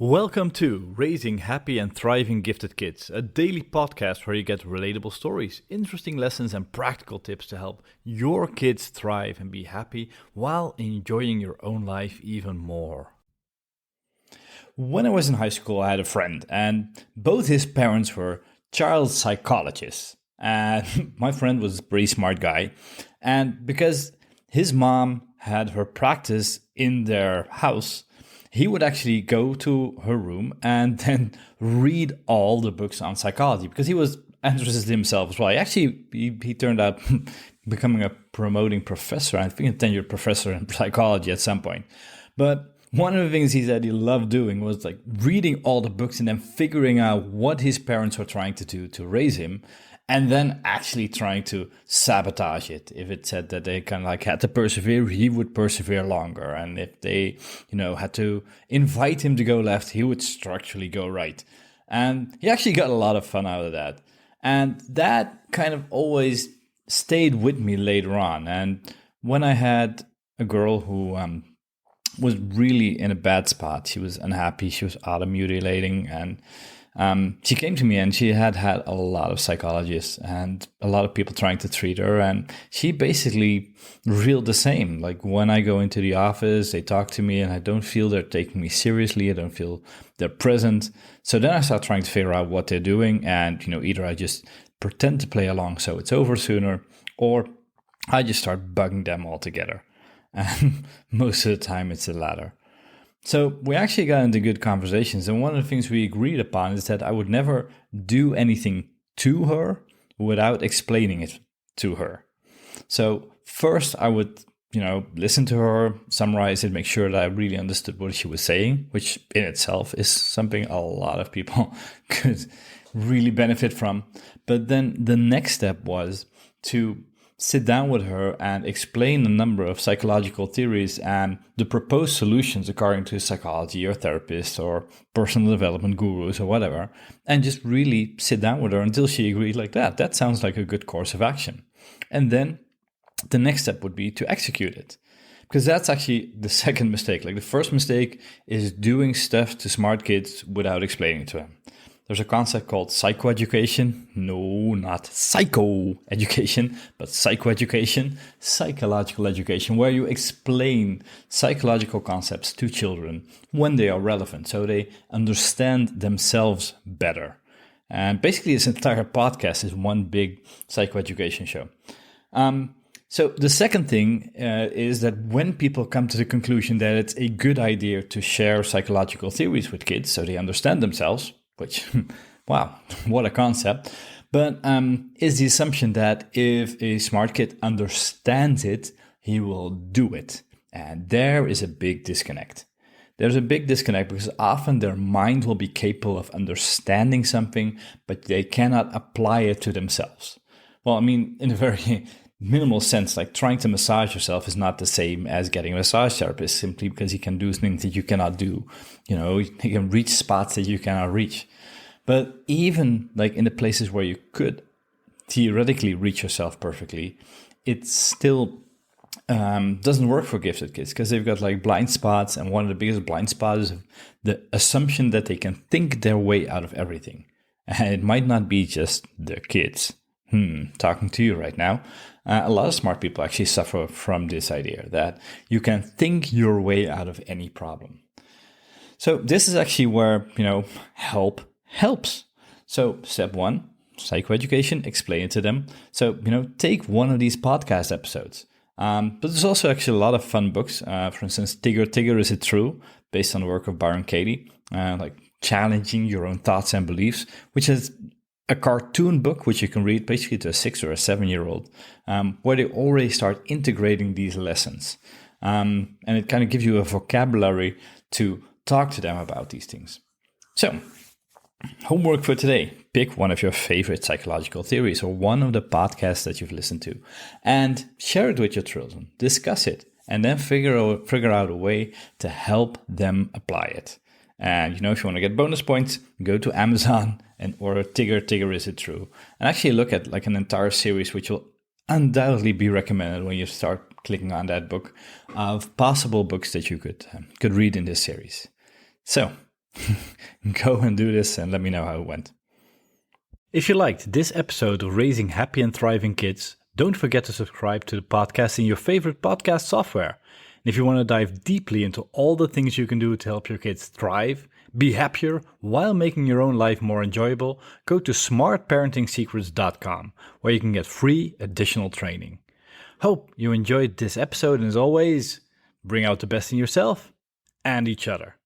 Welcome to Raising Happy and Thriving Gifted Kids, a daily podcast where you get relatable stories, interesting lessons, and practical tips to help your kids thrive and be happy while enjoying your own life even more. When I was in high school, I had a friend, and both his parents were child psychologists. And my friend was a pretty smart guy, and because his mom had her practice in their house, he would actually go to her room and then read all the books on psychology because he was interested himself as well. He turned out becoming a promoting professor, I think a tenured professor in psychology at some point. But one of the things he said he loved doing was like reading all the books and then figuring out what his parents were trying to do to raise him, and then actually trying to sabotage it. If it said that they kind of like had to persevere, he would persevere longer. And if they, had to invite him to go left, he would structurally go right. And he actually got a lot of fun out of that. And that kind of always stayed with me later on. And when I had a girl who was really in a bad spot, she was unhappy, she was auto-mutilating, and she came to me and she had a lot of psychologists and a lot of people trying to treat her. And she basically reeled the same. Like when I go into the office, they talk to me and I don't feel they're taking me seriously. I don't feel they're present. So then I start trying to figure out what they're doing. And, either I just pretend to play along so it's over sooner, or I just start bugging them altogether. And most of the time it's the latter. So we actually got into good conversations, and one of the things we agreed upon is that I would never do anything to her without explaining it to her. So first I would, listen to her, summarize it, make sure that I really understood what she was saying, which in itself is something a lot of people could really benefit from. But then the next step was to sit down with her and explain a number of psychological theories and the proposed solutions according to psychology or therapists or personal development gurus or whatever, and just really sit down with her until she agreed like that. That sounds like a good course of action. And then the next step would be to execute it. Because that's actually the second mistake. Like the first mistake is doing stuff to smart kids without explaining to them. There's a concept called psychoeducation. No, not psychoeducation, but psychoeducation, psychological education, where you explain psychological concepts to children when they are relevant, so they understand themselves better. And basically, this entire podcast is one big psychoeducation show. So the second thing is that when people come to the conclusion that it's a good idea to share psychological theories with kids so they understand themselves, which, wow, what a concept, but is the assumption that if a smart kid understands it, he will do it. And there is a big disconnect. There's a big disconnect because often their mind will be capable of understanding something, but they cannot apply it to themselves. Well, I mean, in a very minimal sense, like trying to massage yourself is not the same as getting a massage therapist simply because he can do things that you cannot do. He can reach spots that you cannot reach. But even like in the places where you could theoretically reach yourself perfectly, it still doesn't work for gifted kids because they've got like blind spots. And one of the biggest blind spots is the assumption that they can think their way out of everything. And it might not be just their kids. Talking to you right now. A lot of smart people actually suffer from this idea that you can think your way out of any problem. So this is actually where, help helps. So step one, psychoeducation, explain it to them. So, take one of these podcast episodes. But there's also actually a lot of fun books. For instance, Tigger Tigger Is True, based on the work of Byron Katie, like challenging your own thoughts and beliefs, which is a cartoon book, which you can read basically to a 6 or a 7-year-old, where they already start integrating these lessons. And it kind of gives you a vocabulary to talk to them about these things. So, homework for today. Pick one of your favorite psychological theories or one of the podcasts that you've listened to and share it with your children. Discuss it and then figure out a way to help them apply it. And, if you want to get bonus points, go to Amazon and order Tigger Tigger Is True. And actually look at like an entire series, which will undoubtedly be recommended when you start clicking on that book, of possible books that you could read in this series. So Go and do this and let me know how it went. If you liked this episode of Raising Happy and Thriving Kids, don't forget to subscribe to the podcast in your favorite podcast software. And if you want to dive deeply into all the things you can do to help your kids thrive, be happier while making your own life more enjoyable, go to smartparenting.secrets.com, where you can get free additional training. Hope you enjoyed this episode, and as always, bring out the best in yourself and each other.